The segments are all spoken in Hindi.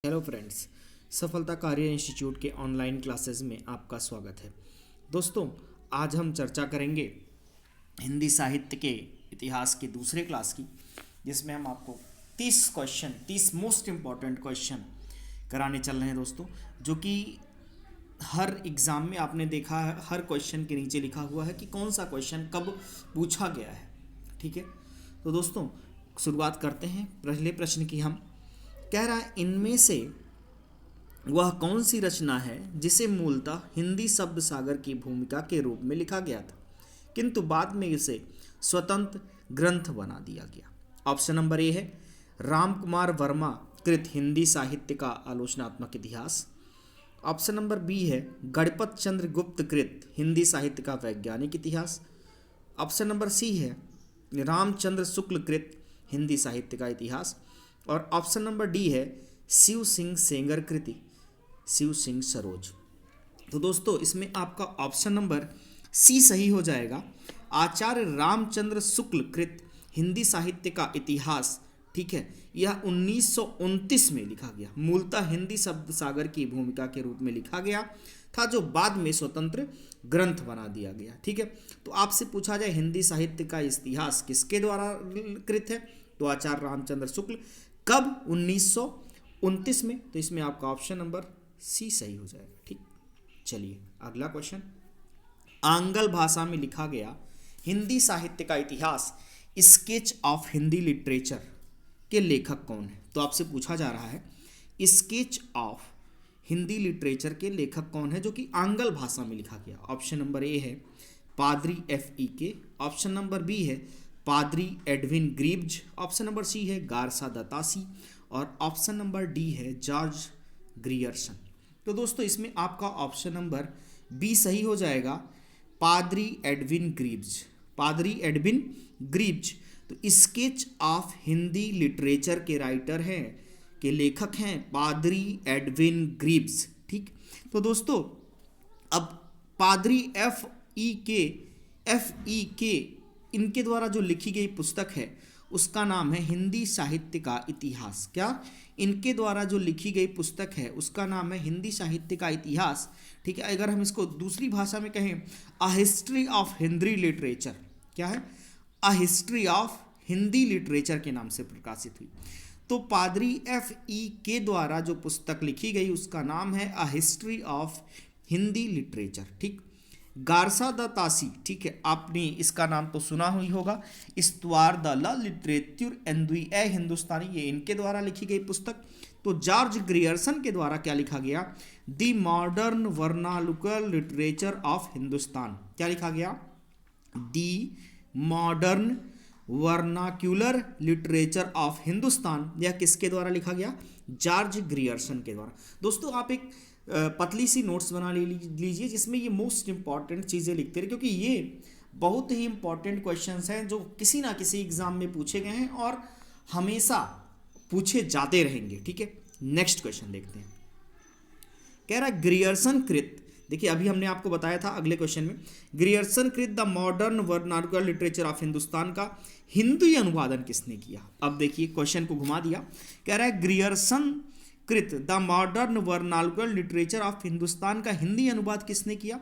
हेलो फ्रेंड्स, सफलता कार्य इंस्टीट्यूट के ऑनलाइन क्लासेस में आपका स्वागत है। दोस्तों, आज हम चर्चा करेंगे हिंदी साहित्य के इतिहास के दूसरे क्लास की, जिसमें हम आपको 30 मोस्ट इम्पॉर्टेंट क्वेश्चन कराने चल रहे हैं दोस्तों, जो कि हर एग्ज़ाम में आपने देखा है, हर क्वेश्चन के नीचे लिखा हुआ है कि कौन सा क्वेश्चन कब पूछा गया है। ठीक है, तो दोस्तों शुरुआत करते हैं पहले प्रश्न की। हम कह रहा है, इनमें से वह कौन सी रचना है जिसे मूलतः हिंदी शब्द सागर की भूमिका के रूप में लिखा गया था, किंतु बाद में इसे स्वतंत्र ग्रंथ बना दिया गया। ऑप्शन नंबर ए है राम कुमार वर्मा कृत हिंदी साहित्य का आलोचनात्मक इतिहास। ऑप्शन नंबर बी है गणपत चंद्र गुप्त कृत हिंदी साहित्य का वैज्ञानिक इतिहास। ऑप्शन नंबर सी है रामचंद्र शुक्ल कृत हिंदी साहित्य का इतिहास। और ऑप्शन नंबर डी है शिव सिंह सेंगर कृति शिव सिंह सरोज। तो दोस्तों इसमें आपका ऑप्शन नंबर सी सही हो जाएगा। आचार्य रामचंद्र शुक्ल कृत हिंदी साहित्य का इतिहास, ठीक है, यह 1929 में लिखा गया। मूलतः हिंदी शब्द सागर की भूमिका के रूप में लिखा गया था, जो बाद में स्वतंत्र ग्रंथ बना दिया गया। ठीक है, तो आपसे पूछा जाए हिंदी साहित्य का इतिहास किसके द्वारा कृत है, तो आचार्य रामचंद्र शुक्ल। कब? 1929 में। तो इसमें आपका ऑप्शन नंबर सी सही हो जाएगा। ठीक, चलिए अगला क्वेश्चन। आंग्ल भाषा में लिखा गया हिंदी साहित्य का इतिहास स्केच ऑफ हिंदी लिटरेचर के लेखक कौन है? तो आपसे पूछा जा रहा है स्केच ऑफ हिंदी लिटरेचर के लेखक कौन है, जो कि आंग्ल भाषा में लिखा गया। ऑप्शन नंबर ए है पादरी F.E.K। ऑप्शन नंबर बी है पादरी एडविन ग्रीव्ज। ऑप्शन नंबर सी है गारसा दतासी। और ऑप्शन नंबर डी है जॉर्ज ग्रियर्सन। तो दोस्तों इसमें आपका ऑप्शन नंबर बी सही हो जाएगा, पादरी एडविन ग्रीव्ज। पादरी एडविन ग्रीव्ज तो स्केच ऑफ हिंदी लिटरेचर के राइटर हैं, के लेखक हैं पादरी एडविन ग्रीव्ज। ठीक, तो दोस्तों अब पादरी एफ ई के इनके द्वारा जो लिखी गई पुस्तक है उसका नाम है हिंदी साहित्य का इतिहास। क्या? इनके द्वारा जो लिखी गई पुस्तक है उसका नाम है हिंदी साहित्य का इतिहास। ठीक है, अगर हम इसको दूसरी भाषा में कहें, अ हिस्ट्री ऑफ हिंदी लिटरेचर। क्या है? अ हिस्ट्री ऑफ हिंदी लिटरेचर के नाम से प्रकाशित हुई। तो पादरी F.E.K द्वारा जो पुस्तक लिखी गई उसका नाम है अ हिस्ट्री ऑफ हिंदी लिटरेचर। ठीक, गारसा द तासी, ठीक है, आपने इसका नाम तो सुना ही होगा, इस्तवार द ला लिटरेचर एंदुई ए हिंदुस्तानी, ये इनके द्वारा लिखी गई पुस्तक। तो जॉर्ज ग्रियर्सन के द्वारा क्या लिखा गया? The modern vernacular literature of Hindustan. क्या लिखा गया? The modern vernacular literature of Hindustan. यह किसके द्वारा लिखा गया? जॉर्ज ग्रियर्सन के द्वारा। दोस्तों आप एक पतली सी नोट्स बना लीजिए जिसमें ये मोस्ट इंपॉर्टेंट चीज़ें लिखते रहे, क्योंकि ये बहुत ही इंपॉर्टेंट क्वेश्चंस हैं जो किसी ना किसी एग्जाम में पूछे गए हैं और हमेशा पूछे जाते रहेंगे। ठीक है, नेक्स्ट क्वेश्चन देखते हैं। कह रहा है ग्रियर्सन कृत, देखिए अभी हमने आपको बताया था अगले क्वेश्चन में, ग्रियर्सन कृत the modern vernacular literature of Hindustan का हिंदी अनुवादन किसने किया? अब देखिए क्वेश्चन को घुमा दिया। कह रहा है ग्रियर्सन कृत the modern vernacular literature of Hindustan का हिंदी अनुवाद किसने किया?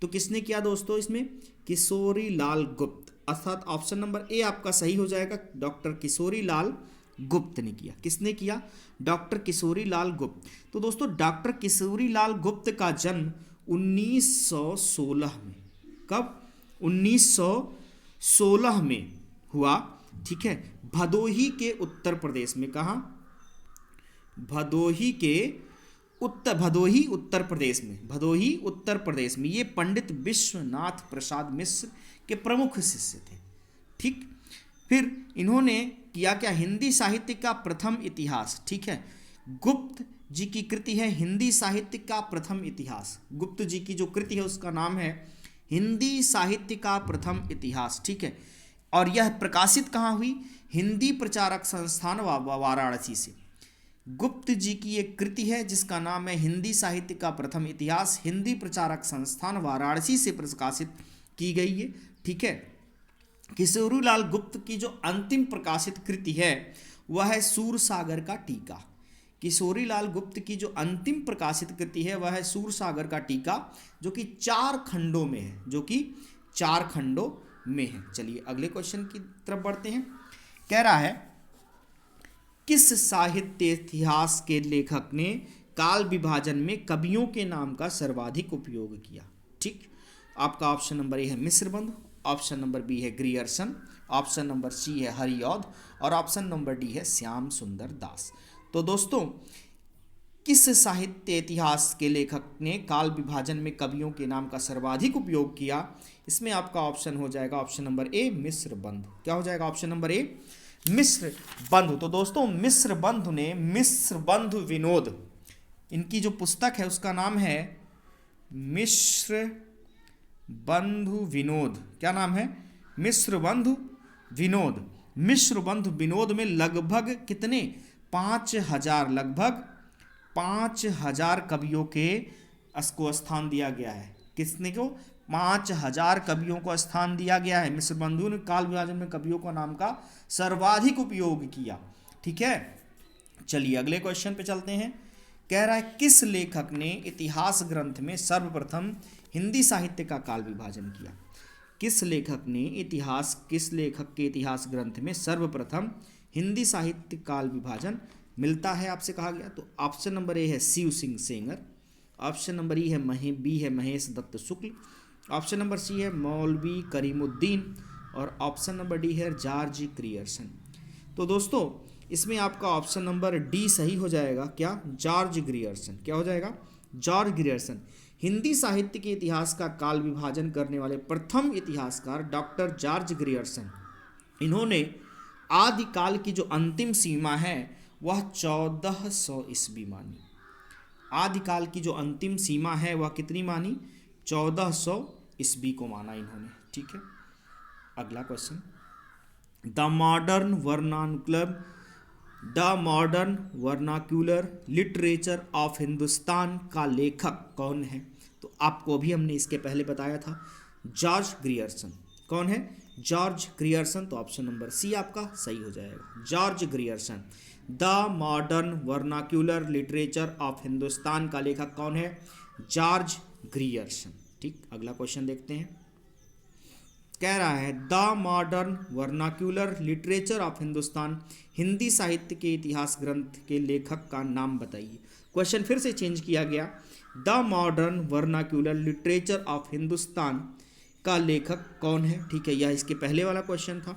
तो किसने किया दोस्तों? इसमें किशोरी लाल गुप्त, अर्थात ऑप्शन नंबर ए आपका सही हो जाएगा, डॉक्टर किशोरी लाल गुप्त ने किया। किसने किया? डॉक्टर किशोरी लाल गुप्त। तो दोस्तों डॉक्टर किशोरी लाल गुप्त का जन्म 1916 में, कब? 1916 में हुआ। ठीक है, भदोही के उत्तर प्रदेश में। कहाँ? भदोही उत्तर प्रदेश में। भदोही उत्तर प्रदेश में। ये पंडित विश्वनाथ प्रसाद मिश्र के प्रमुख शिष्य थे। ठीक, फिर इन्होंने किया क्या? हिंदी साहित्य का प्रथम इतिहास। ठीक है, गुप्त जी की कृति है हिंदी साहित्य का प्रथम इतिहास। गुप्त जी की जो कृति है उसका नाम है हिंदी साहित्य का प्रथम इतिहास। ठीक है, और यह प्रकाशित कहाँ हुई? हिंदी प्रचारक संस्थान वाराणसी से। गुप्त जी की एक कृति है जिसका नाम है हिंदी साहित्य का प्रथम इतिहास, हिंदी प्रचारक संस्थान वाराणसी से प्रकाशित की गई है। ठीक है, किशोरीलाल गुप्त की जो अंतिम प्रकाशित कृति है वह है सूरसागर का टीका। किशोरीलाल गुप्त की जो अंतिम प्रकाशित कृति है वह है सूरसागर का टीका, जो कि 4 खंडों में है, जो कि 4 खंडों में है। चलिए अगले क्वेश्चन की तरफ बढ़ते हैं। कह रहा है किस साहित्य इतिहास के लेखक ने काल विभाजन में कवियों के नाम का सर्वाधिक उपयोग किया? ठीक, आपका ऑप्शन नंबर ए है मिश्रबंधु, ऑप्शन नंबर बी है ग्रियर्सन, ऑप्शन नंबर सी है हरिऔध और ऑप्शन नंबर डी है श्याम सुंदर दास। तो दोस्तों, किस साहित्य इतिहास के लेखक ने काल विभाजन में कवियों के नाम का सर्वाधिक उपयोग किया? इसमें आपका ऑप्शन हो जाएगा ऑप्शन नंबर ए मिश्रबंधु। क्या हो जाएगा? Option number A Mishrabandhu. तो दोस्तों, मिश्रबंधु ने मिश्रबंधु विनोद, इनकी जो पुस्तक है उसका नाम है मिश्रबंधु विनोद। क्या नाम है? मिश्रबंधु विनोद। मिश्रबंधु विनोद में लगभग कितने 5000 लगभग 5000 कवियों के को स्थान दिया गया है। किसने को? 5000 कवियों को स्थान दिया गया है। मिश्रबंधु ने काल विभाजन में कवियों का नाम का सर्वाधिक उपयोग किया। ठीक है, चलिए अगले क्वेश्चन पे चलते हैं। कह रहा है किस लेखक ने इतिहास ग्रंथ में सर्वप्रथम हिंदी साहित्य का काल विभाजन किया? किस लेखक के इतिहास ग्रंथ में सर्वप्रथम हिंदी साहित्य काल विभाजन मिलता है आपसे कहा गया? तो ऑप्शन नंबर ए है Shiv Singh Sengar, option number B है Mahesh Dutt Shukla, option number C है मौलवी करीमुद्दीन और ऑप्शन नंबर डी है जॉर्ज ग्रियर्सन। तो दोस्तों, इसमें आपका ऑप्शन नंबर डी सही हो जाएगा। क्या? George Grierson. क्या हो जाएगा? George Grierson. हिंदी साहित्य के इतिहास का काल विभाजन करने वाले प्रथम इतिहासकार डॉक्टर जॉर्ज ग्रियर्सन। इन्होंने आदिकाल की जो अंतिम सीमा है वह 1400 ईस्वी मानी। आदिकाल की जो अंतिम सीमा है वह कितनी मानी? 1400 ईस्वी को माना इन्होंने। ठीक है, अगला question. The modern vernacular literature of Hindustan का लेखक कौन है? तो आपको अभी हमने इसके पहले बताया था, जॉर्ज ग्रियर्सन। कौन है? George Grierson. तो ऑप्शन नंबर सी आपका सही हो जाएगा, George Grierson. The modern vernacular literature of Hindustan का लेखक कौन है? George Grierson. ठीक, अगला क्वेश्चन देखते हैं। कह रहा है the modern vernacular literature of Hindustan, Hindi साहित्य के इतिहास ग्रंथ के लेखक का नाम बताइए। क्वेश्चन फिर से चेंज किया गया। The modern vernacular literature of Hindustan का लेखक कौन है? ठीक है, यह इसके पहले वाला क्वेश्चन था।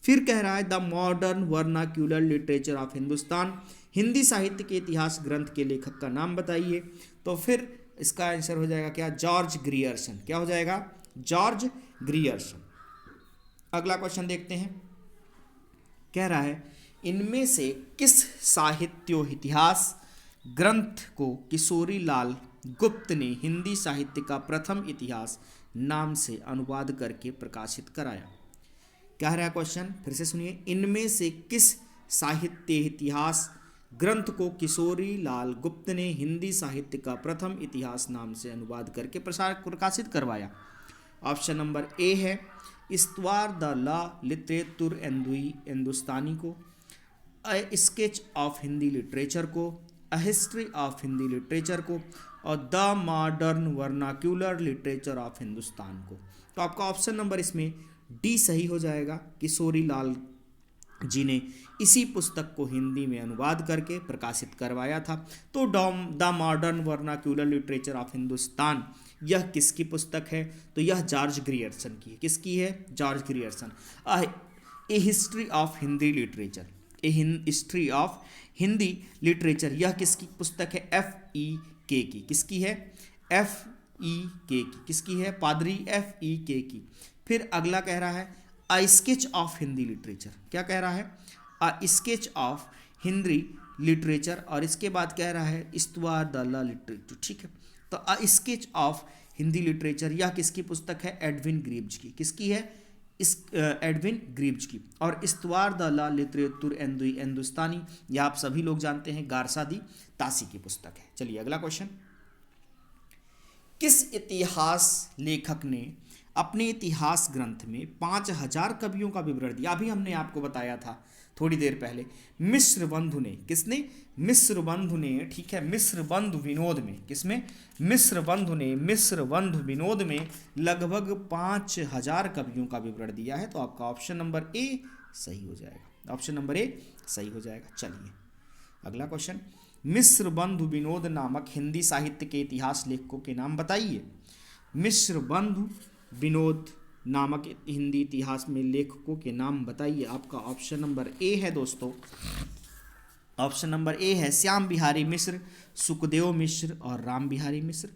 फिर कह रहा है the modern vernacular literature of Hindustan, Hindi साहित्य के इतिहास ग्रंथ के लेखक का नाम बताइए। तो फिर इसका आंसर हो जाएगा क्या? George Grierson. क्या हो जाएगा? George Grierson. अगला क्वेश्चन देखते हैं। कह रहा है इनमें से किस साहित्यो इतिहास ग्रंथ को किशोरीलाल गुप्त ने हिंदी साहित्य का प्रथम इतिहास नाम से अनुवाद करके प्रकाशित कराया? क्या रहा क्वेश्चन? फिर से सुनिए। इनमें से किस साहित्य इतिहास ग्रंथ को किशोरीलाल गुप्त ने हिंदी साहित्य का प्रथम इतिहास नाम से अनुवाद करके प्रकाशित करवाया? ऑप्शन नंबर ए है इस्तवार द ला लिटरेतुर हिंदुस्तानी को, a sketch of Hindi literature को, a history of Hindi literature को और the modern vernacular literature of Hindustan को। तो आपका ऑप्शन नंबर इसमें डी सही हो जाएगा। किशोरीलाल जी ने इसी पुस्तक को हिंदी में अनुवाद करके प्रकाशित करवाया था। तो the modern vernacular literature of Hindustan यह किसकी पुस्तक है? तो यह जॉर्ज ग्रियर्सन की है। किसकी है? George Grierson. A history of Hindi literature, A history of Hindi literature यह किसकी पुस्तक है? FEK की। किसकी है? FEK की। किसकी है? पादरी FEK की। फिर अगला कह रहा है अ स्केच ऑफ हिंदी लिटरेचर। क्या कह रहा है? अ स्केच ऑफ हिंदी लिटरेचर और इसके बाद कह रहा है इस्तवार द ला लिटरेचर। ठीक है, तो अ स्केच ऑफ हिंदी लिटरेचर यह किसकी पुस्तक है? एडविन ग्रीव्ज की। किसकी है? एडविन ग्रीव्ज की। और इस्तवार द ला लिटरेतुर हिंदुस्तानी यह आप सभी लोग जानते हैं गारसादी तासी की पुस्तक है। चलिए अगला क्वेश्चन। किस इतिहास लेखक ने अपने इतिहास ग्रंथ में 5000 कवियों का विवरण दिया? अभी हमने आपको बताया था थोड़ी देर पहले। मिश्र बंधु ने, किसने? मिश्र बंधु ने, ठीक है, मिश्र बंधु विनोद में, किसमें? मिश्र बंधु ने मिश्र बंधु विनोद में लगभग 5000 कवियों का विवरण दिया है। तो आपका ऑप्शन नंबर ए सही हो जाएगा, ऑप्शन नंबर ए सही हो जाएगा। चलिए अगला क्वेश्चन, मिश्र बंधु विनोद नामक हिंदी साहित्य के इतिहास लेखकों के नाम बताइए। मिश्र बंधु विनोद नामक हिंदी इतिहास में लेखकों के नाम बताइए। आपका ऑप्शन नंबर ए है दोस्तों, ऑप्शन नंबर ए है श्याम बिहारी मिश्र, सुखदेव मिश्र और राम बिहारी मिश्र।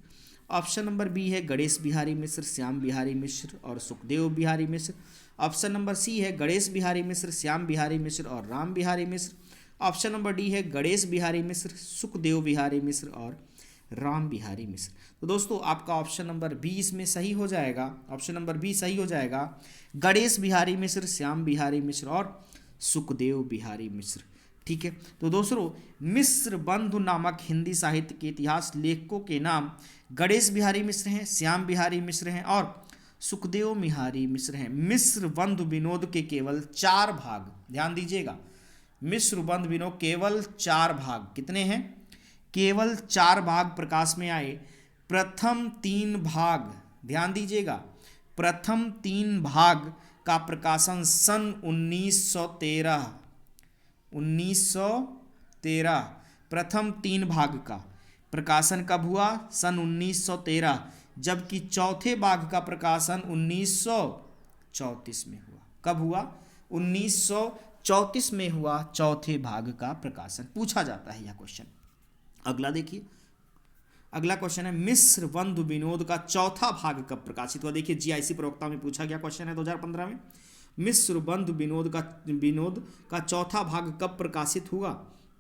ऑप्शन नंबर बी है गणेश बिहारी मिश्र, श्याम बिहारी मिश्र और सुखदेव बिहारी मिश्र। ऑप्शन नंबर सी है गणेश बिहारी मिश्र, श्याम बिहारी मिश्र और राम बिहारी मिश्र। ऑप्शन नंबर डी है गणेश बिहारी मिश्र, सुखदेव बिहारी मिश्र और राम बिहारी मिश्र। तो दोस्तों आपका ऑप्शन नंबर बी इसमें सही हो जाएगा, ऑप्शन नंबर बी सही हो जाएगा, गणेश बिहारी मिश्र, श्याम बिहारी मिश्र और सुखदेव बिहारी मिश्र। ठीक है, तो दोस्तों मिश्र बंधु नामक हिंदी साहित्य के इतिहास लेखकों के नाम गणेश बिहारी मिश्र हैं, श्याम बिहारी मिश्र हैं और सुखदेव बिहारी मिश्र हैं। मिश्र बंधु विनोद के केवल 4 भाग, ध्यान दीजिएगा, मिश्र बंधु विनोद केवल 4 भाग, कितने हैं? केवल 4 भाग प्रकाश में आए। प्रथम 3 भाग, ध्यान दीजिएगा, प्रथम 3 भाग का प्रकाशन सन 1913 प्रथम 3 भाग का प्रकाशन कब हुआ? सन 1913, जबकि चौथे भाग का प्रकाशन 1934 में हुआ। कब हुआ? 1934 में हुआ चौथे भाग का प्रकाशन। पूछा जाता है यह क्वेश्चन। अगला देखिए, अगला क्वेश्चन है मिश्र बंधु विनोद का चौथा भाग कब प्रकाशित हुआ? देखिए जीआईसी प्रवक्ता में पूछा गया क्वेश्चन है 2015 में। मिश्र बंधु विनोद का चौथा भाग कब प्रकाशित हुआ?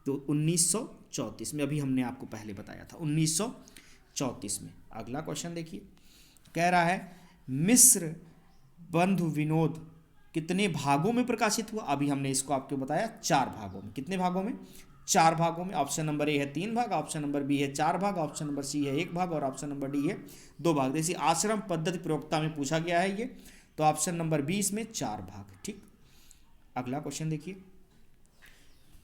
तो 1934 में, अभी हमने आपको पहले बताया था 1934 में। अगला क्वेश्चन देखिए, कह रहा है मिश्र बंधु विनोद कितने भागों में प्रकाशित हुआ? अभी हमने इसको आपको बताया 4 भागों में। कितने भागों में? 4 भागों में। ऑप्शन नंबर ए है 3 भाग, ऑप्शन नंबर बी है 4 भाग, ऑप्शन नंबर सी है 1 भाग और ऑप्शन नंबर डी है 2 भाग। जैसे आश्रम पद्धति प्रयोक्ता में पूछा गया है ये, तो ऑप्शन नंबर बी इसमें 4 भाग। ठीक, अगला क्वेश्चन देखिए,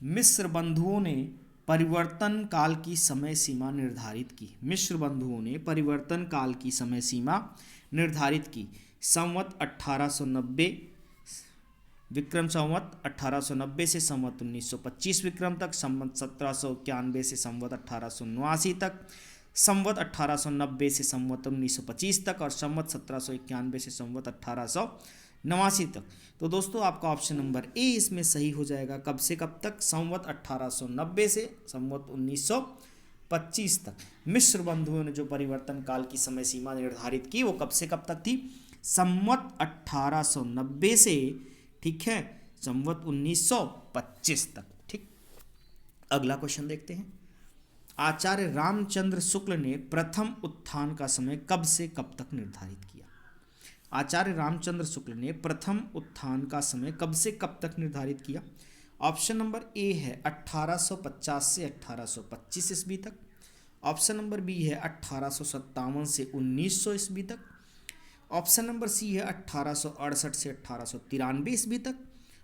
मिश्र बंधुओं ने परिवर्तन काल की समय सीमा निर्धारित की। मिश्र बंधुओं ने परिवर्तन काल की समय सीमा निर्धारित की। संवत 1890 विक्रम संवत 1890 से संवत 1925 विक्रम तक, संवत 1791 से संवत 1879 तक, संवत 1890 से संवत 1925 तक और संवत 1791 से संवत 1889 तक। तो दोस्तों आपका ऑप्शन नंबर ए इसमें सही हो जाएगा। कब से कब तक? संवत 1890 से संवत 1925 तक। मिश्र बंधुओं ने जो परिवर्तन काल की समय सीमा निर्धारित की वो कब से कब तक थी? संवत 1890 से, ठीक है, संवत 1925 तक। ठीक, अगला क्वेश्चन देखते हैं, आचार्य रामचंद्र शुक्ल ने प्रथम उत्थान का समय कब से कब तक निर्धारित किया? आचार्य रामचंद्र शुक्ल ने प्रथम उत्थान का समय कब से कब तक निर्धारित किया? ऑप्शन नंबर ए है 1850 से 1825 ईस्वी तक, ऑप्शन नंबर बी है 1857 से 1900 ईस्वी तक, ऑप्शन नंबर सी है 1868 से 1893 ईस्वी तक,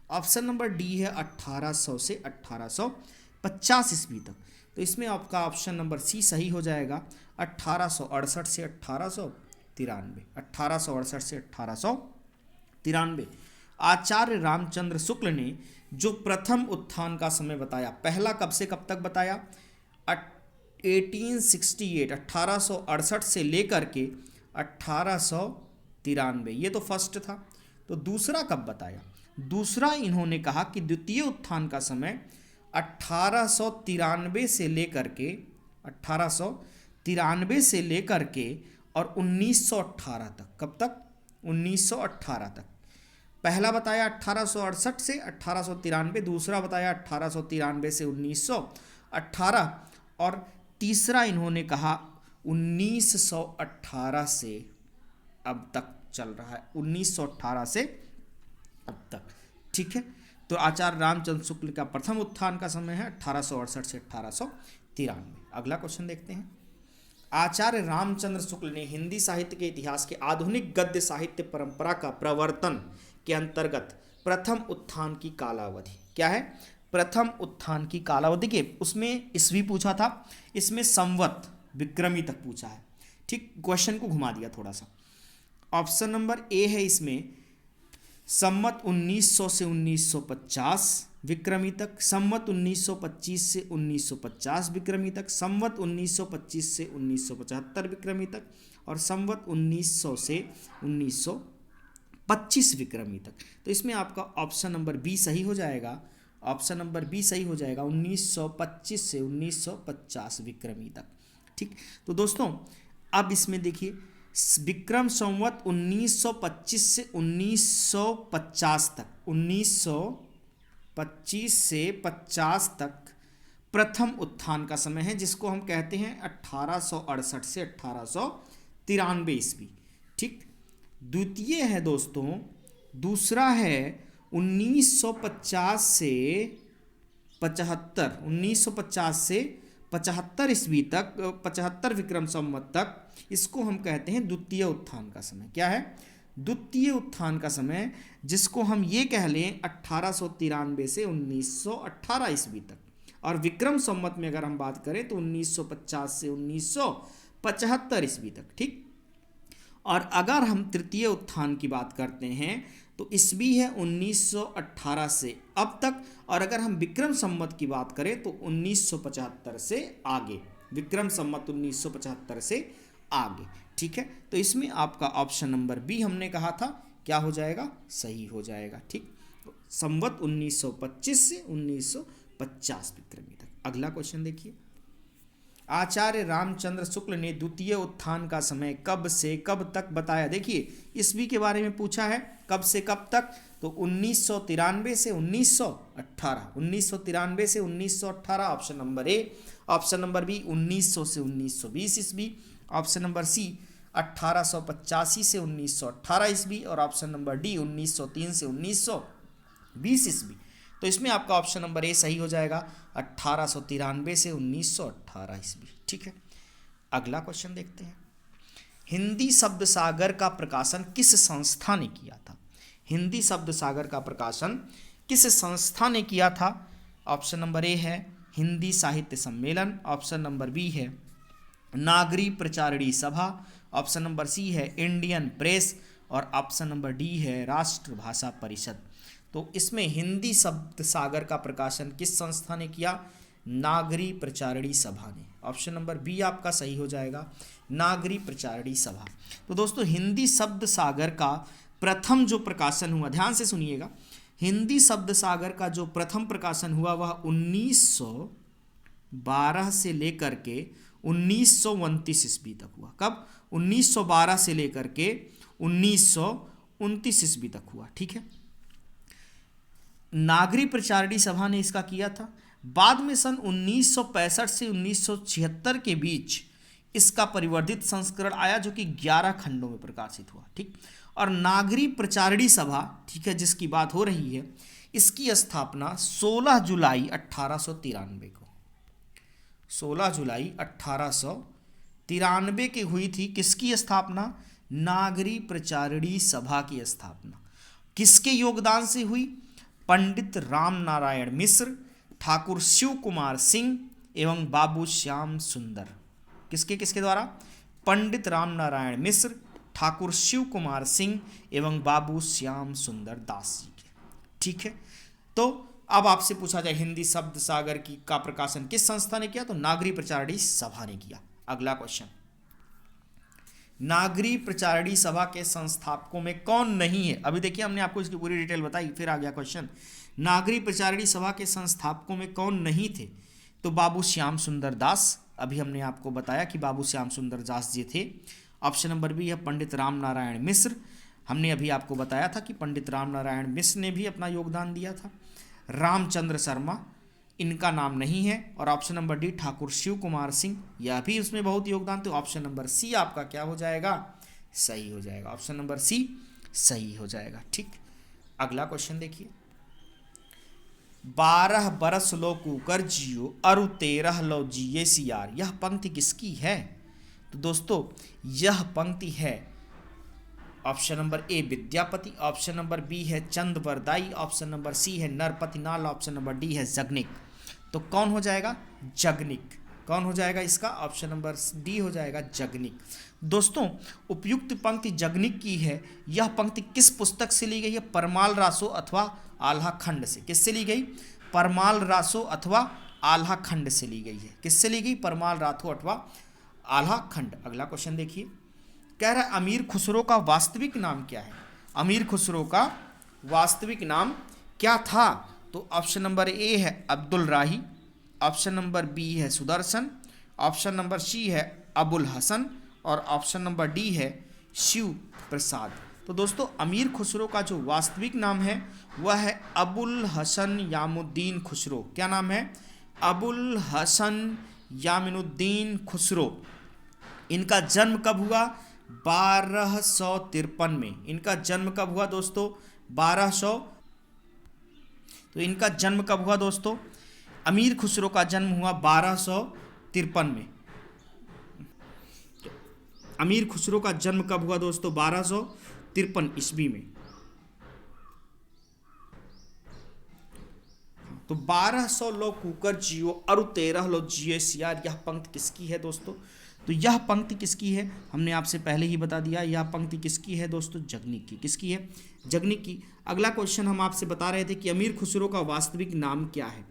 ऑप्शन नंबर डी है 1800 से 1850 ईस्वी तक। तो इसमें आपका ऑप्शन नंबर सी सही हो जाएगा, 1868 से 1893, 1868 से 1893। आचार्य रामचंद्र शुक्ल ने जो प्रथम उत्थान का समय बताया, पहला कब से कब तक बताया? 1868 से लेकर के 1893, ये तो फर्स्ट था। तो दूसरा कब बताया? दूसरा इन्होंने कहा कि द्वितीय उत्थान का समय 1893 से लेकर के 1893 से लेकर के और 1918 तक। कब तक? 1918 तक। पहला बताया 1868 से 1893, दूसरा बताया 1893 से 1918 और तीसरा इन्होंने कहा 1918 से अब तक चल रहा है, 1918 से अब तक। ठीक है, तो आचार्य रामचंद्र शुक्ल का प्रथम उत्थान का समय है 1868 से 1893। अगला क्वेश्चन देखते हैं, आचार्य रामचंद्र शुक्ल ने हिंदी साहित्य के इतिहास के आधुनिक गद्य साहित्य परंपरा का प्रवर्तन के अंतर्गत प्रथम उत्थान की कालावधि क्या है? प्रथम उत्थान की कालावधि के उसमें ईस्वी पूछा था, इसमें संवत विक्रमी तक पूछा है। ठीक, क्वेश्चन को घुमा दिया थोड़ा सा। ऑप्शन नंबर ए है इसमें संवत 1900 से 1950 विक्रमी तक, संवत 1925 से 1950 विक्रमी तक, संवत 1925 से 1975 विक्रमी तक, और संवत 1900 से 1925 विक्रमी तक। तो इसमें आपका ऑप्शन नंबर बी सही हो जाएगा। ऑप्शन नंबर बी सही हो जाएगा, 1925 से 1950 विक्रमी तक। ठीक, तो दोस्तों अब इसमें देखिए विक्रम संवत 1925 से 1950 तक, 1925 से 50 तक प्रथम उत्थान का समय है, जिसको हम कहते हैं 1868 से 1893 ईस्वी। ठीक, द्वितीय है दोस्तों, दूसरा है 1950 से 75, 1950 से 75 ईस्वी तक, 75 विक्रम संवत तक, इसको हम कहते हैं द्वितीय उत्थान का समय। क्या है? द्वितीय उत्थान का समय, जिसको हम ये कह लें 1893 से 1918 ईस्वी तक। और विक्रम संवत में अगर हम बात करें तो 1950 से 1975 ईस्वी तक। ठीक, और अगर हम तृतीय उत्थान की बात करते हैं तो ईस्वी है 1918 से अब तक, और अगर हम विक्रम संवत की बात करें तो 1975 से आगे, विक्रम संवत 1975 से आगे। ठीक है, तो इसमें आपका ऑप्शन नंबर बी हमने कहा था क्या हो जाएगा? सही हो जाएगा। ठीक, संवत 1925 से 1950 विक्रमी तक। अगला क्वेश्चन देखिए, आचार्य रामचंद्र शुक्ल ने द्वितीय उत्थान का समय कब से कब तक बताया? देखिए ईस्वी के बारे में पूछा है, कब से कब तक, तो 1993 से 1918, 1993 से 1918 option number A. Option number B 1900 से 1920 ईस्वी, ऑप्शन नंबर सी 1885 से 1918 ईस्वी, और ऑप्शन नंबर डी 1903 से 1920 ईस्वी। तो इसमें आपका ऑप्शन नंबर ए सही हो जाएगा, 1893 से 1918 ईस्वी। ठीक है, अगला क्वेश्चन देखते हैं, हिंदी शब्द सागर का प्रकाशन किस संस्था ने किया था? हिंदी शब्द सागर का प्रकाशन किस संस्था ने किया था? ऑप्शन नंबर ए है हिंदी साहित्य सम्मेलन, ऑप्शन नंबर बी है नागरी प्रचारणी सभा, ऑप्शन नंबर सी है इंडियन प्रेस, और ऑप्शन नंबर डी है राष्ट्रभाषा परिषद। तो इसमें हिंदी शब्द सागर का प्रकाशन किस संस्था ने किया? नागरी प्रचारणी सभा ने। ऑप्शन नंबर बी आपका सही हो जाएगा, नागरी प्रचारणी सभा। तो दोस्तों हिंदी शब्द सागर का प्रथम जो प्रकाशन हुआ, ध्यान से सुनिएगा, हिंदी शब्द सागर का जो प्रथम प्रकाशन हुआ वह 1912 से लेकर के 1929 ईस्वी तक हुआ। कब? 1912 से लेकर के 1929 ईस्वी तक हुआ। ठीक है, नागरी प्रचारणी सभा ने इसका किया था। बाद में सन 1965 से 1976 के बीच इसका परिवर्धित संस्करण आया, जो कि 11 खंडों में प्रकाशित हुआ। ठीक, और नागरी प्रचारणी सभा, ठीक है, जिसकी बात हो रही है, इसकी स्थापना 16 जुलाई 1893 को, 16 जुलाई 1893 की हुई थी। किसकी स्थापना? नागरी प्रचारणी सभा की स्थापना। किसके योगदान से हुई? पंडित राम नारायण मिश्र, ठाकुर शिव कुमार सिंह एवं बाबू श्याम सुंदर। किसके किसके द्वारा? पंडित राम नारायण मिश्र, ठाकुर शिव कुमार सिंह एवं बाबू श्याम सुंदर दास जी के। ठीक है, तो अब आपसे पूछा जाए हिंदी शब्द सागर की का प्रकाशन किस संस्था ने किया? तो नागरी प्रचारणी सभा ने किया। अगला क्वेश्चन, नागरी प्रचारणी सभा के संस्थापकों में कौन नहीं है? अभी देखिए हमने आपको इसकी पूरी डिटेल बताई, फिर आ गया क्वेश्चन, नागरी प्रचारणी सभा के संस्थापकों में कौन नहीं थे? तो बाबू श्याम सुंदर दास, अभी हमने आपको बताया कि बाबू श्याम सुंदर दास जी थे। ऑप्शन नंबर बी है पंडित राम नारायण मिश्र, हमने अभी आपको बताया था कि पंडित राम नारायण मिश्र ने भी अपना योगदान दिया था। रामचंद्र शर्मा, इनका नाम नहीं है। और option number D Thakur Shiv Kumar Singh, यह भी उसमें बहुत योगदान। तो ऑप्शन नंबर सी आपका क्या हो जाएगा? सही हो जाएगा। ऑप्शन नंबर सी सही हो जाएगा। ठीक, अगला क्वेश्चन देखिए, 12 बरस लो कुकर जियो अरु 13 लो जिये सियार, यह पंक्ति किसकी है? तो दोस्तों यह पंक्ति है option number A Vidyapati, option number B है चंदवरदाई, ऑप्शन नंबर सी है नरपति नाल, ऑप्शन नंबर डी है जगनिक। तो कौन हो जाएगा? जगनिक। कौन हो जाएगा इसका? ऑप्शन नंबर डी हो जाएगा जगनिक। दोस्तों उपयुक्त पंक्ति जगनिक की है। यह पंक्ति किस पुस्तक से ली गई है? परमाल रासो अथवा आल्हा खंड से। किससे ली गई? परमाल रासो अथवा आल्हा खंड से ली गई है। किससे ली गई? परमाल रासो अथवा आल्हा खंड। अगला क्वेश्चन देखिए, कह रहा है अमीर खुसरो का वास्तविक नाम क्या है? अमीर खुसरो का वास्तविक नाम क्या था? तो ऑप्शन नंबर ए है अब्दुल राही, ऑप्शन नंबर बी है सुदर्शन, ऑप्शन नंबर सी है अबुल हसन और ऑप्शन नंबर डी है शिव प्रसाद। तो दोस्तों अमीर खुसरो का जो वास्तविक नाम है वह है अबुल हसन यामुद्दीन खुसरो। क्या नाम है? अबुल हसन यामुद्दीन खुसरो। इनका जन्म कब हुआ? 1253 में। इनका जन्म कब हुआ दोस्तों? 1200। तो इनका जन्म कब हुआ दोस्तों? अमीर खुसरो का जन्म हुआ 1253 में। अमीर खुसरो का जन्म कब हुआ दोस्तों? 1253 ईस्वी में। तो 1200 लो कुकर जियो अरु 13 लो जियो सियार। यह पंक्ति किसकी है दोस्तों? तो यह पंक्ति किसकी है? हमने आपसे पहले ही बता दिया। यह पंक्ति किसकी है दोस्तों? जगनिक की। किसकी है? जगनिक की। अगला क्वेश्चन हम आपसे बता रहे थे कि अमीर खुसरो का वास्तविक नाम क्या है।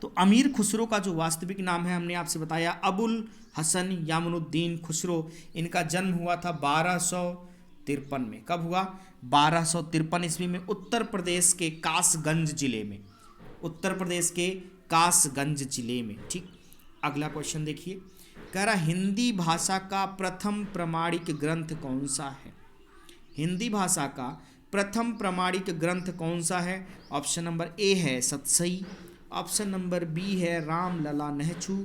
तो अमीर खुसरो का जो वास्तविक नाम है हमने आपसे बताया अबुल हसन यामुद्दीन खुसरो। इनका जन्म हुआ था 1253 में। कब हुआ? 1253 ईस्वी में, उत्तर प्रदेश के कासगंज जिले में। उत्तर प्रदेश के कासगंज जिले में। ठीक। अगला क्वेश्चन देखिए, कह रहा हिंदी भाषा का प्रथम प्रमाणिक ग्रंथ कौन सा है? हिंदी भाषा का प्रथम प्रमाणिक ग्रंथ कौन सा है? ऑप्शन नंबर ए है सतसई, ऑप्शन नंबर बी है रामलला नहछू,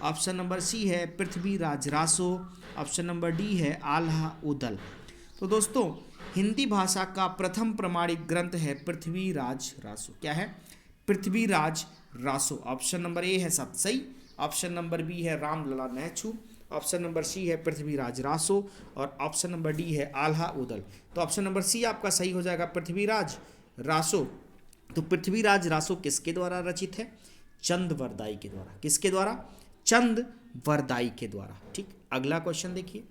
ऑप्शन नंबर सी है Prithviraj Raso, option number D है आल्हा उदल। तो दोस्तों हिंदी भाषा का प्रथम प्रमाणिक ग्रंथ है पृथ्वीराज रासो। क्या है? Prithviraj Raso. Option number A है सतसई, ऑप्शन नंबर बी है रामलला नहछू, ऑप्शन नंबर सी है पृथ्वीराज रासो और ऑप्शन नंबर डी है आल्हा उदल। तो ऑप्शन नंबर सी आपका सही हो जाएगा, पृथ्वीराज रासो। तो पृथ्वीराज रासो किसके द्वारा रचित है? चंदवरदाई के द्वारा। किसके द्वारा? चंदवरदाई के द्वारा। ठीक। अगला क्वेश्चन देखिए,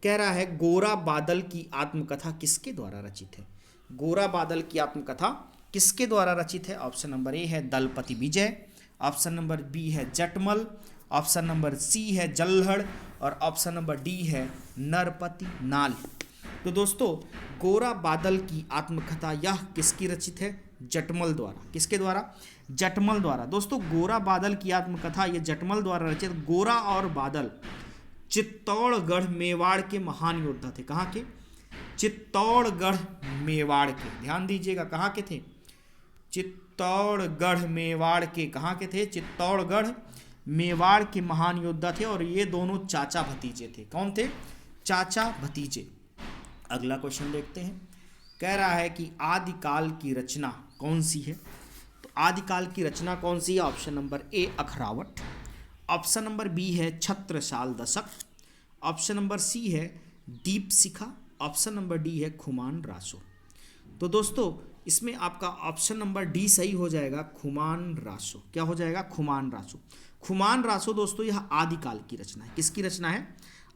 कह रहा है गोरा बादल की आत्मकथा किसके द्वारा रचित है? गोरा बादल की आत्मकथा किसके द्वारा रचित है? ऑप्शन नंबर ए है दलपति विजय, ऑप्शन नंबर बी है जटमल, ऑप्शन नंबर सी है जल्हड़ और ऑप्शन नंबर डी है नरपति नाल। तो दोस्तों गोरा बादल की आत्मकथा यह किसकी रचित है? जटमल द्वारा। किसके द्वारा? जटमल द्वारा। दोस्तों गोरा बादल की आत्मकथा ये जटमल द्वारा रचित। गोरा और बादल चित्तौड़गढ़ मेवाड़ के महान योद्धा थे। कहाँ के? चित्तौड़गढ़ मेवाड़ के। ध्यान दीजिएगा, कहाँ के थे? चित्तौड़गढ़ मेवाड़ के। कहाँ के थे? चित्तौड़गढ़ मेवाड़ के महान योद्धा थे और ये दोनों चाचा भतीजे थे। कौन थे? चाचा भतीजे। अगला क्वेश्चन देखते हैं, कह रहा है कि आदिकाल की रचना कौन सी है? तो आदिकाल की रचना कौन सी है? Option number A Akhrawat, option number B है छत्रसाल दशक, ऑप्शन नंबर सी है दीपशिखा, ऑप्शन नंबर डी है खुमान रासो। तो दोस्तों इसमें आपका ऑप्शन नंबर डी सही हो जाएगा, खुमान रासो। क्या हो जाएगा? खुमान रासो। खुमान रासो दोस्तों यह आदिकाल की रचना है। किसकी रचना है?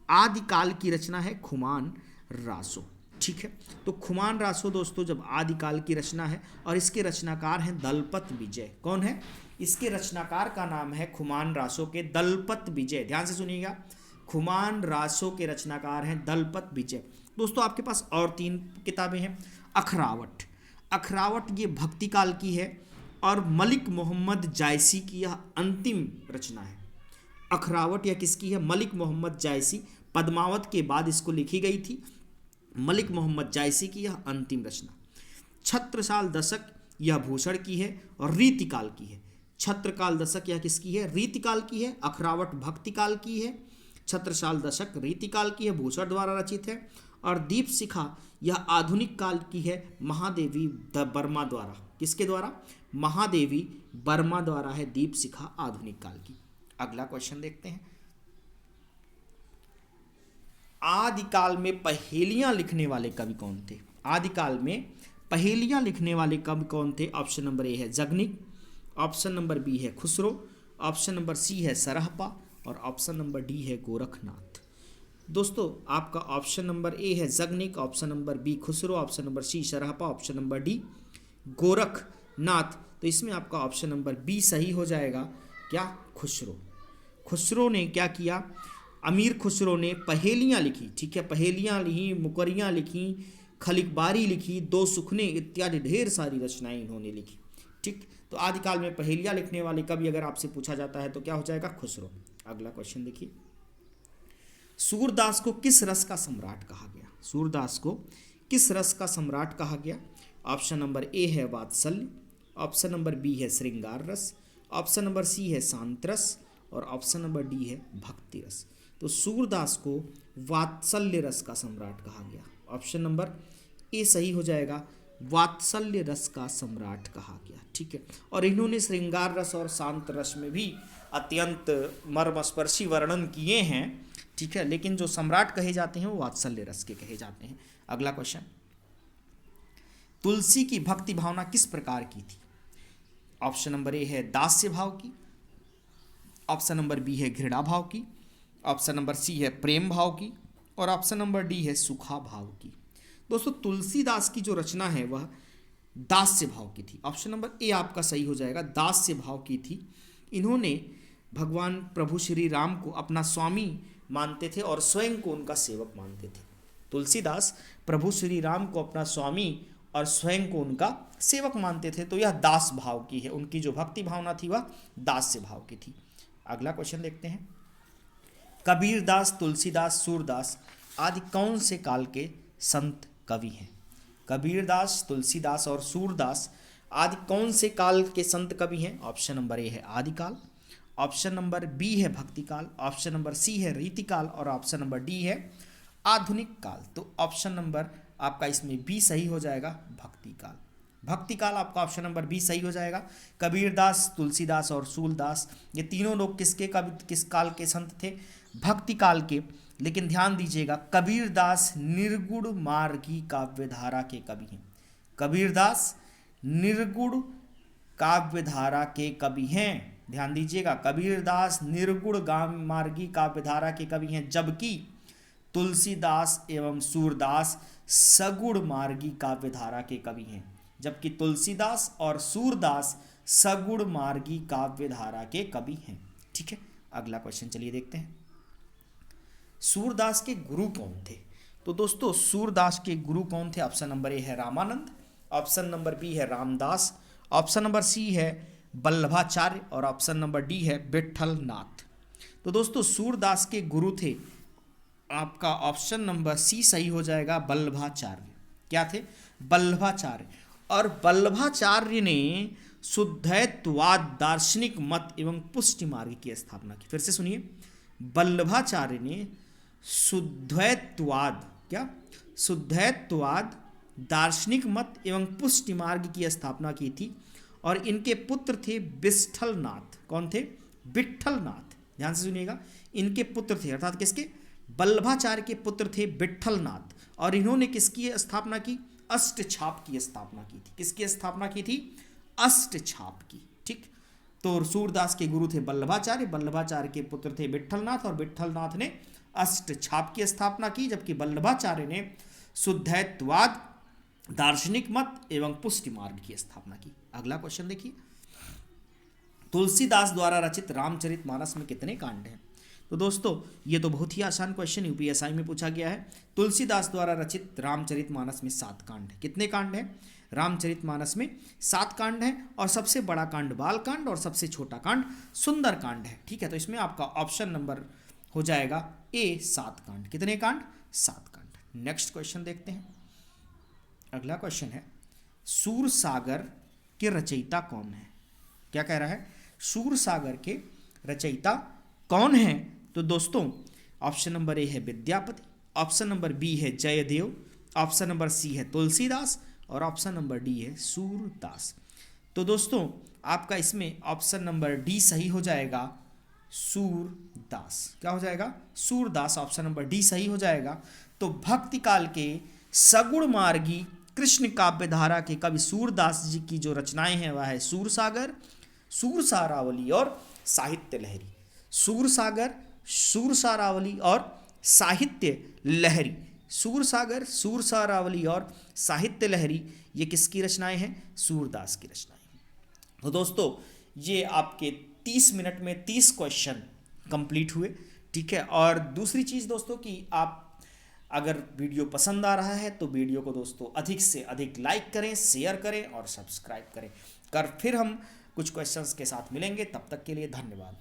आदिकाल की रचना है खुमान रासो। ठीक है। तो खुमान रासो दोस्तों जब आदिकाल की रचना है और इसके रचनाकार हैं दलपत विजय। कौन है? इसके रचनाकार का नाम है खुमान रासो के दलपत विजय। ध्यान से सुनिएगा, खुमान रासो के रचनाकार हैं दलपत विजय। दोस्तों आपके पास और 3 किताबें हैं। अखरावट, अखरावट ये भक्ति काल की है और मलिक मोहम्मद जायसी की यह अंतिम रचना है। अखरावट यह किसकी है? मलिक मोहम्मद जायसी। पद्मावत के बाद इसको लिखी गई थी। मलिक मोहम्मद जायसी की यह अंतिम रचना। छत्रसाल दशक यह भूषण की है और रीतिकाल की है। छत्रकाल दशक यह किसकी है? रीतिकाल की है। अखरावट भक्तिकाल की है, छत्रसाल दशक रीतिकाल की है, भूषण द्वारा रचित है। और दीपशिखा यह आधुनिक काल की है, महादेवी वर्मा द्वारा। किसके द्वारा? महादेवी वर्मा द्वारा है दीपशिखा आधुनिक काल की। अगला क्वेश्चन देखते हैं, आदिकाल में पहेलियां लिखने वाले कवि कौन थे? आदिकाल में पहेलियां लिखने वाले कवि कौन थे? ऑप्शन नंबर ए है जगनिक, ऑप्शन नंबर बी है खुसरो, ऑप्शन नंबर सी है सरहपा और ऑप्शन नंबर डी है गोरखनाथ। दोस्तों आपका ऑप्शन नंबर ए है Jagnik, option number B Khusro, option number C Sarahpa, option number D Gorakhnath. तो इसमें आपका ऑप्शन नंबर बी सही हो जाएगा। क्या? खुसरो। खुसरो ने क्या किया? अमीर खुसरो ने पहेलियाँ लिखी, ठीक है, पहेलियाँ लिखी, मुकरियाँ लिखी, खलिकबारी लिखी, दो सुखने इत्यादि ढेर सारी रचनाएं इन्होंने लिखी। ठीक, तो आदिकाल में पहेलियाँ लिखने वाले कवि अगर आपसे पूछा जाता है तो क्या हो जाएगा? खुसरो। अगला क्वेश्चन देखिए, सूरदास को किस रस का सम्राट कहा गया? सूरदास को किस रस का सम्राट कहा गया? ऑप्शन नंबर ए है वात्सल्य, ऑप्शन नंबर बी है श्रृंगार रस, ऑप्शन नंबर सी है शांत रस और ऑप्शन नंबर डी है भक्ति रस। तो सूरदास को वात्सल्य रस का सम्राट कहा गया। ऑप्शन नंबर ए सही हो जाएगा, वात्सल्य रस का सम्राट कहा गया। ठीक है, और इन्होंने श्रृंगार रस और शांत रस में भी अत्यंत मर्मस्पर्शी वर्णन किए हैं। ठीक है, लेकिन जो सम्राट कहे जाते हैं वो वात्सल्य रस के कहे जाते हैं। अगला क्वेश्चन, तुलसी की भक्ति भावना किस प्रकार की थी? ऑप्शन नंबर ए है दास्य भाव की, ऑप्शन नंबर बी है घृणा भाव की, ऑप्शन नंबर सी है प्रेम भाव की और ऑप्शन नंबर डी है सुखा भाव की। दोस्तों तुलसीदास की जो रचना है वह दास्य भाव की थी। ऑप्शन नंबर ए आपका सही हो जाएगा, दास्य भाव की थी। इन्होंने भगवान प्रभु श्री राम को अपना स्वामी मानते थे और स्वयं को उनका सेवक मानते थे। तुलसीदास प्रभु श्री राम को अपना स्वामी और स्वयं को उनका सेवक मानते थे, तो यह दास भाव की है। उनकी जो भक्ति भावना थी वह दास्य भाव की थी। अगला क्वेश्चन देखते हैं, कबीरदास, तुलसीदास, सूरदास आदि कौन से काल के संत कवि हैं? कबीरदास, तुलसीदास और सूरदास आदि कौन से काल के संत कवि हैं? ऑप्शन नंबर ए है आदिकाल, ऑप्शन नंबर बी है भक्तिकाल, ऑप्शन नंबर सी है रीतिकाल और ऑप्शन नंबर डी है आधुनिक काल। तो ऑप्शन नंबर आपका इसमें बी सही हो जाएगा, भक्तिकाल। भक्तिकाल आपका ऑप्शन नंबर बी सही हो जाएगा। कबीरदास, तुलसीदास और सूरदास ये तीनों लोग किस काल के संत थे? भक्तिकाल के। लेकिन ध्यान दीजिएगा, कबीरदास निर्गुण मार्गी काव्यधारा के कवि हैं। कबीरदास निर्गुण काव्यधारा के कवि हैं। ध्यान दीजिएगा, कबीरदास निर्गुण मार्गी काव्यधारा के कवि हैं, जबकि तुलसीदास एवं सूरदास सगुण मार्गी काव्यधारा के कवि हैं। जबकि तुलसीदास और सूरदास सगुण मार्गी काव्यधारा के कवि हैं। ठीक है, अगला क्वेश्चन चलिए देखते हैं, सूरदास के गुरु कौन थे? तो दोस्तों सूरदास के गुरु कौन थे? ऑप्शन नंबर ए है रामानंद, ऑप्शन नंबर बी है रामदास, ऑप्शन नंबर सी है वल्लभाचार्य और ऑप्शन नंबर डी है विट्ठल नाथ। तो दोस्तों सूरदास के गुरु थे, आपका ऑप्शन नंबर सी सही हो जाएगा, वल्लभाचार्य। क्या थे? वल्लभाचार्य। और वल्लभाचार्य ने शुद्धैत्ववाद दार्शनिक मत एवं पुष्टि मार्ग की स्थापना की। फिर से सुनिए, वल्लभाचार्य ने शुद्धैत्ववाद, क्या? शुद्धैत्ववाद दार्शनिक मत एवं पुष्टि मार्ग की स्थापना की थी और इनके पुत्र थे विट्ठलनाथ। कौन थे? विट्ठलनाथ। ध्यान से सुनिएगा, इनके पुत्र थे, अर्थात किसके? वल्लभाचार्य के पुत्र थे विट्ठलनाथ। और इन्होंने किसकी स्थापना की? अष्टछाप की स्थापना की थी। किसकी स्थापना की थी? अष्टछाप की। ठीक, तो सूरदास के गुरु थे वल्लभाचार्य, वल्लभाचार्य के पुत्र थे विट्ठलनाथ और विट्ठलनाथ ने अष्टछाप की स्थापना की, जबकि वल्लभाचार्य ने शुद्धैत्ववाद दार्शनिक मत एवं पुष्टि मार्ग की स्थापना की। अगला क्वेश्चन देखिए, तुलसीदास द्वारा रचित रामचरितमानस में कितने कांड हैं? तो दोस्तों ये तो बहुत ही आसान क्वेश्चन यूपीएसआई में पूछा गया है। तुलसीदास द्वारा रचित रामचरितमानस में 7 कांड हैं। कितने कांड हैं? रामचरितमानस में 7 कांड हैं और सबसे बड़ा कांड बाल कांड और सबसे छोटा कांड सुंदर कांड है। ठीक है, तो इसमें आपका ऑप्शन नंबर हो जाएगा ए 7 कांड। कितने कांड? 7 कांड। नेक्स्ट क्वेश्चन देखते हैं। अगला क्वेश्चन है, सूरसागर के रचयिता कौन है? क्या कह रहा है? सूरसागर के रचयिता कौन है? तो दोस्तों ऑप्शन नंबर ए है विद्यापति, ऑप्शन नंबर बी है जयदेव, ऑप्शन नंबर सी है तुलसीदास और ऑप्शन नंबर डी है सूरदास। तो दोस्तों आपका इसमें ऑप्शन नंबर डी सही हो जाएगा, सूरदास। क्या हो जाएगा? सूरदास। ऑप्शन नंबर डी सही हो जाएगा। तो भक्ति काल के सगुण मार्गी कृष्ण काव्य धारा के कवि सूरदास जी की जो रचनाएं हैं वह है सूरसागर, सूरसारावली और साहित्य लहरी। सूरसागर, सूरसारावली और साहित्य लहरी। सूरसागर, सूरसारावली और साहित्य लहरी ये किसकी रचनाएं हैं? सूरदास की रचनाएं हैं। तो दोस्तों ये आपके 30 मिनट में 30 क्वेश्चन कंप्लीट हुए। ठीक है। और दूसरी चीज़ दोस्तों कि आप अगर वीडियो पसंद आ रहा है तो वीडियो को दोस्तों अधिक से अधिक लाइक करें, शेयर करें और सब्सक्राइब करें। फिर हम कुछ क्वेश्चंस के साथ मिलेंगे। तब तक के लिए धन्यवाद।